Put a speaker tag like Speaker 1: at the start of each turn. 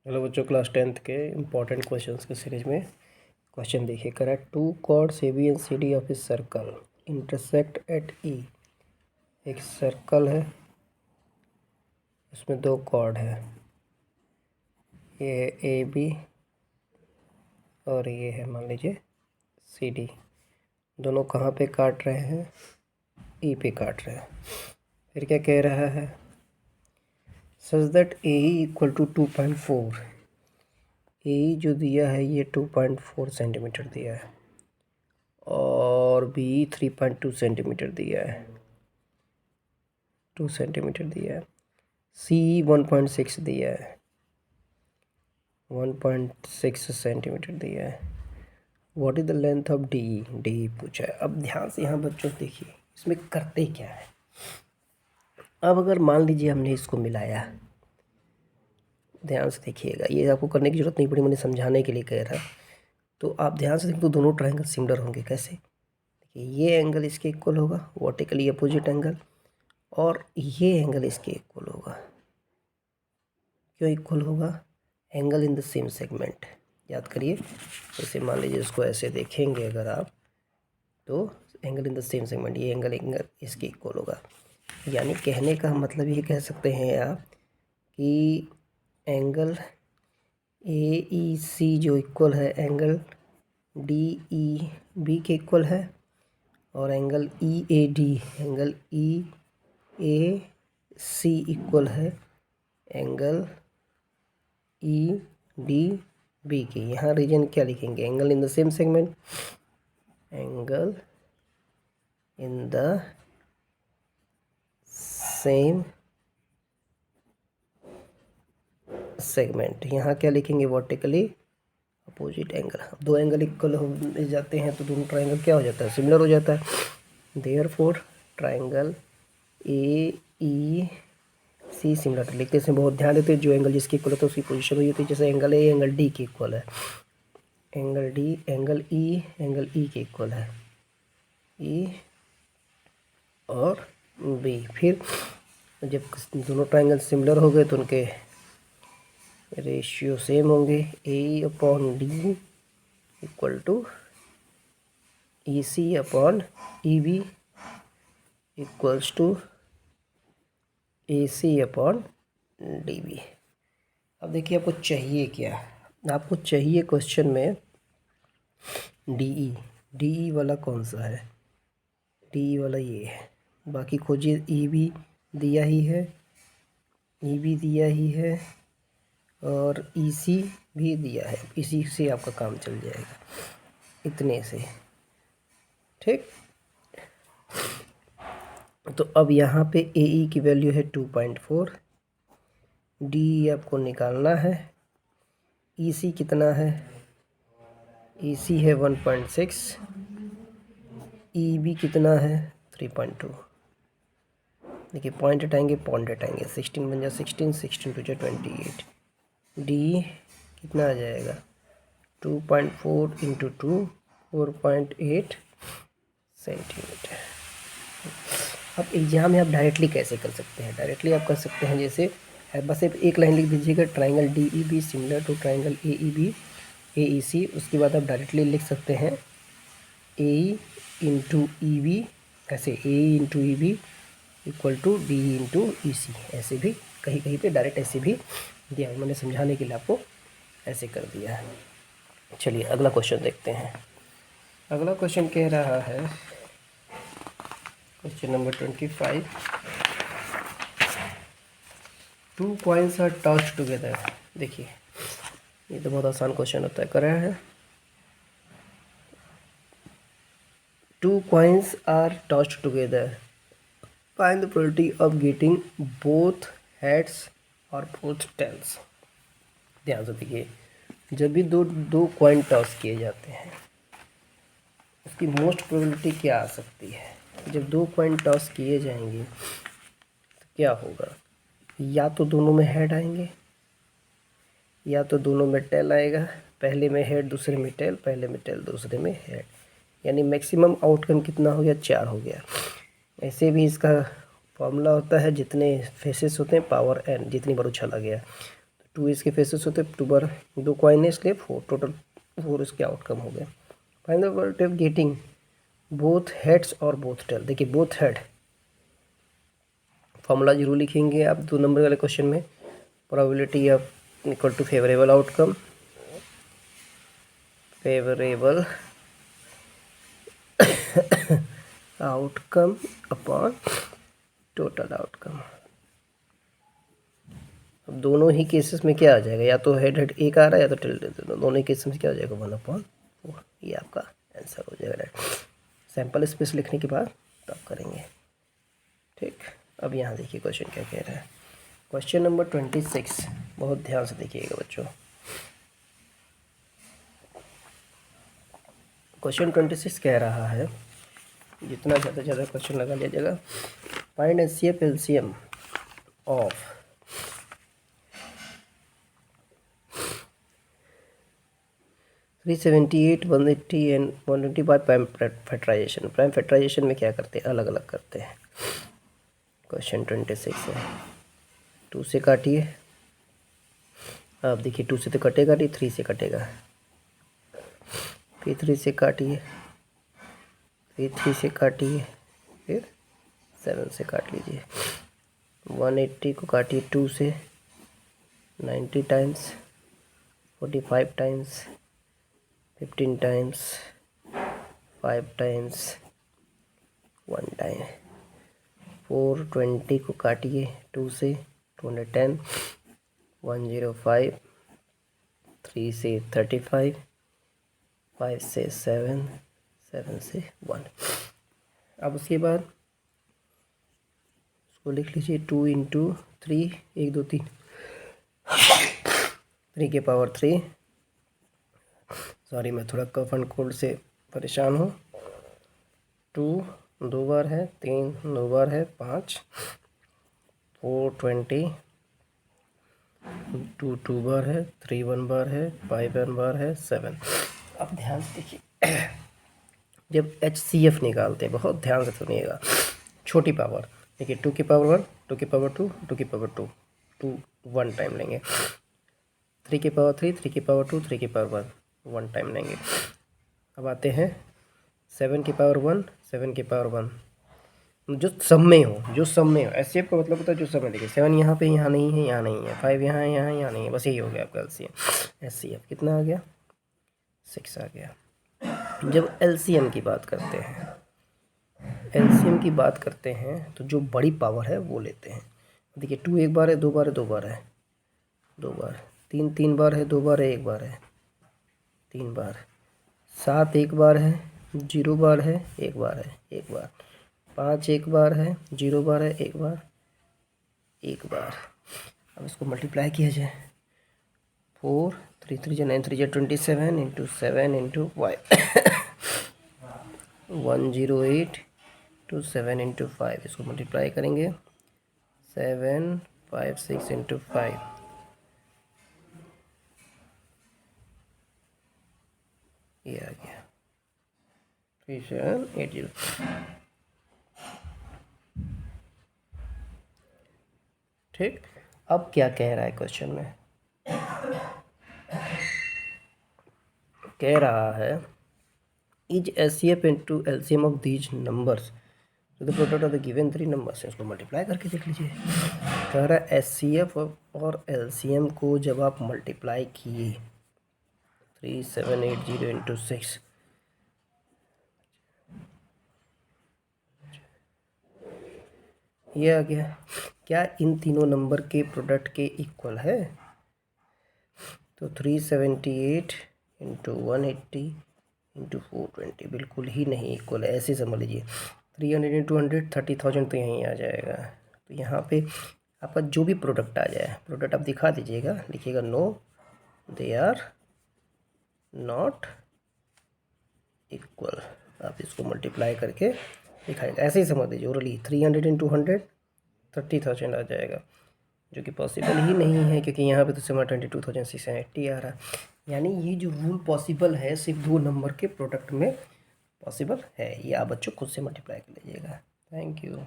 Speaker 1: Hello बच्चों, class 10th के important questions के सीरीज में क्वेश्चन देखिए। Correct two chords A B and C D of a circle intersect at E. एक circle है, उसमें दो कॉर्ड है, ये ए बी और ये है मान लीजिए सी डी। दोनों कहाँ पे काट रहे हैं? ई पे काट रहे हैं। फिर क्या कह रहा है? Such that A equal to 2.4। A जो दिया है ये 2.4 सेंटीमीटर दिया है और बी 3.2 सेंटीमीटर दिया है, 2 सेंटीमीटर दिया है। सी 1.6 दिया है, 1.6 सेंटीमीटर दिया है। What is the length of D? D पूछा है। अब ध्यान से यहाँ बच्चों देखिए, इसमें करते क्या है। अब अगर मान लीजिए हमने इसको मिलाया, ध्यान से देखिएगा, ये आपको करने की ज़रूरत नहीं पड़ी, मैंने समझाने के लिए कह रहा। तो आप ध्यान से देखो, तो दोनों ट्रायंगल सिमिलर होंगे। कैसे? देखिए, ये एंगल इसके इक्वल होगा, वर्टिकली अपोजिट एंगल, और ये एंगल इसके इक्वल होगा। क्यों इक्वल होगा? Angle in the same segment. याद करिए, जैसे मान लीजिए इसको ऐसे देखेंगे अगर आप, तो angle in the same segment, ये एंगल इसके इक्वल होगा। यानी कहने का मतलब ये कह सकते हैं आप कि एंगल ए ई सी जो इक्वल है एंगल डी ई बी के इक्वल है, और angle E A D, angle E A C equal है एंगल ई डी बी के। यहाँ रीजन क्या लिखेंगे? Angle in the same segment, angle in the same segment. यहाँ क्या लिखेंगे? Vertically opposite angle. दो एंगल इक्वल हो जाते हैं तो दोनों ट्रायंगल क्या हो जाता है? सिमिलर हो जाता है। Therefore triangle A E C similar. लिखते समय बहुत ध्यान देते हैं, जो एंगल जिसकी इक्वल होता है उसकी पोजीशन वही होती है। जैसे एंगल ए एंगल डी के इक्वल है, एंगल डी एंगल ई के इक्वल है, ई और बी। फिर जब दोनों ट्रायंगल सिमिलर हो गए तो उनके रेशियो सेम होंगे। A upon D equal to E C upon E B equals to A C upon D B. अब देखिए, आपको चाहिए क्या? आपको चाहिए क्वेश्चन में डी ई वाला कौन सा है? डी ई वाला ये है। बाकी खोजिए, ई बी दिया ही है, ई बी दिया ही है, और ई सी भी दिया है। इसी से आपका काम चल जाएगा, इतने से। ठीक, तो अब यहाँ पे ए ई की वैल्यू है 2.4, डी आपको निकालना है। ई सी कितना है? ई सी है 1.6, ई बी कितना है? 3.2। देखिए, पॉइंट हटाएंगे, 16 बन जाए 16, 16 टू 28। डी कितना आ जाएगा? 2.4 इंटू 2, 4.8 सेंटीमीटर। अब एग्जाम में आप डायरेक्टली कैसे कर सकते हैं? डायरेक्टली आप कर सकते हैं, जैसे बस एक लाइन लिख दीजिएगा, triangle D E B similar to triangle A E B A E C. उसके बाद आप डायरेक्टली लिख सकते हैं ए इंटू ई बी, ऐसे A into E B equal to D into E C. ऐसे भी कहीं कहीं पे डायरेक्ट ऐसे भी दिया है, मैंने समझाने के लिए आपको ऐसे कर दिया है। चलिए अगला क्वेश्चन देखते हैं। अगला क्वेश्चन कह रहा है, question number 25, two coins are touched together. देखिए, ये तो बहुत आसान क्वेश्चन होता है। कर रहा है, two coins are touched together, find the probability of getting both heads और बोथ टेल्स। ध्यान से देखिए, जब भी दो कॉइन टॉस किए जाते हैं, उसकी मोस्ट प्रोबेबिलिटी क्या आ सकती है? जब दो कॉइन टॉस किए जाएंगे तो क्या होगा? या तो दोनों में हेड आएंगे, या तो दोनों में टेल आएगा। पहले में हेड, दूसरे में टेल, पहले में टेल, दूसरे में हेड। यानी मैक्सिमम आउटकम कितना हो गया? 4 हो गया। ऐसे भी इसका फॉर्मूला होता है, जितने फेसेस होते हैं पावर n, जितनी बार उछाला गया। 2 इसके फेसेस होते, 2 बार 2 कॉइन है इसलिए 4, टोटल 4 इसके आउटकम हो गए। Find the probability of getting both heads और बोथ टेल। देखिए बोथ हेड फॉर्मूला जरूर लिखेंगे आप 2 नंबर वाले क्वेश्चन में। Probability of equal to favourable outcome, favourable outcome upon total outcome. अब दोनों ही केसेस में क्या आ जाएगा, या तो हेड हेड एक आ रहा है या तो टेल टेल, दोनों ही केसेस में क्या आ जाएगा 1/4। ये आपका आंसर हो जाएगा। सैंपल स्पेस लिखने के बाद तब करेंगे। ठीक, अब यहाँ देखिए क्वेश्चन क्या कह रहा है। क्वेश्चन नंबर 26, बहुत ध्यान से देखिएगा बच्चों। क्वेश्चन 26 कह रहा है, जितना ज़्यादा क्वेश्चन लगा लिया जाएगा। Find HCF LCM of 378, 180 and 125 prime factorisation. Prime factorisation में क्या करते हैं, अलग अलग करते हैं। क्वेश्चन 26 है, 2 से काटिए। अब देखिए 2 से तो कटेगा नहीं, 3 से कटेगा, फिर 3 से काटिए, फिर 3 से काटिए, फिर 7 से काट लीजिए। 180 को काटिए 2 से, 90 times, 45 times, 15 times, 5 times, 1 time. 420 को काटिए 2 से, 210, 105, 3 से 35, 5 से 7, 7 से 1। अब उसके बाद उसको लिख लीजिए 2 इंटू 3, 1 2 3, 3 के पावर 3। सॉरी मैं थोड़ा कफ एंड कोल्ड से परेशान हूँ। 2 2 बार है, 3 2 बार है, 5, 420, 2 2 बार है, 3 1 बार है, 5 1 बार है, 7। अब ध्यान से देखिए, जब HCF निकालते हैं बहुत ध्यान से सुनिएगा। छोटी पावर देखिए, 2 की पावर 1, 2 की पावर 2, 2 की पावर 2, 2 1 टाइम लेंगे। 3 की पावर 3, 3 की पावर 2, 3 की पावर 1 टाइम लेंगे। अब आते हैं 7 की पावर 1, 7 की पावर 1, जो सब में हो, जो सब में हो। HCF का मतलब होता है जो सब में। देखिए 7 यहाँ पे, यहाँ नहीं है, यहाँ नहीं है, 5 यहाँ है, यहाँ नहीं है, बस यही हो गया आपका HCF कितना आ गया, 6 आ गया। जब LCM की बात करते हैं, LCM की बात करते हैं तो जो बड़ी पावर है वो लेते हैं। देखिए 2 1 बार है, 2 बार है, 2 बार है, 2 बार, 3 3 बार है, 2 बार है, 1 बार है, 3 बार, 7 1 बार है, 0 बार है, 1 बार है, 1 बार, 5 1 बार है, 0 बार है, 1 बार, 1 बार। अब इसको मल्टीप्लाई किया जाए, 4 3 3 9 3 27 इंटू 7 इंटू 5 108 टू 7 इंटू 5। इसको मल्टीप्लाई करेंगे, 7 5 6 इंटू 5, ये आ गया 3780। ठीक, अब क्या कह रहा है क्वेश्चन में, कह रहा है is HCF into LCM of these numbers तो the product of the given 3 numbers. इसको मल्टीप्लाई करके देख लीजिए। कह रहा है HCF और LCM को जब आप मल्टीप्लाई किए 3780 इंटू 6, ये आ गया। क्या इन तीनों नंबर के प्रोडक्ट के इक्वल है? तो 378 इंटू 180 इंटू 420 बिल्कुल ही नहीं इक्वल है। ऐसे समझ लीजिए 300 इंटू 100 30,000 तो यहीं आ जाएगा। तो यहाँ पे आपका जो भी प्रोडक्ट आ जाए, प्रोडक्ट आप दिखा दीजिएगा, लिखिएगा no they are not equal. आप इसको मल्टीप्लाई करके दिखाएगा, ऐसे ही समझ लीजिए ओरली 300 इंटू 100 30,000 आ जाएगा, जो कि पॉसिबल ही नहीं है क्योंकि यहाँ पे तो 22,680 आ रहा है। यानी ये जो रूल पॉसिबल है सिर्फ 2 नंबर के प्रोडक्ट में पॉसिबल है। ये आप बच्चों खुद से मल्टीप्लाई कर लीजिएगा। Thank you.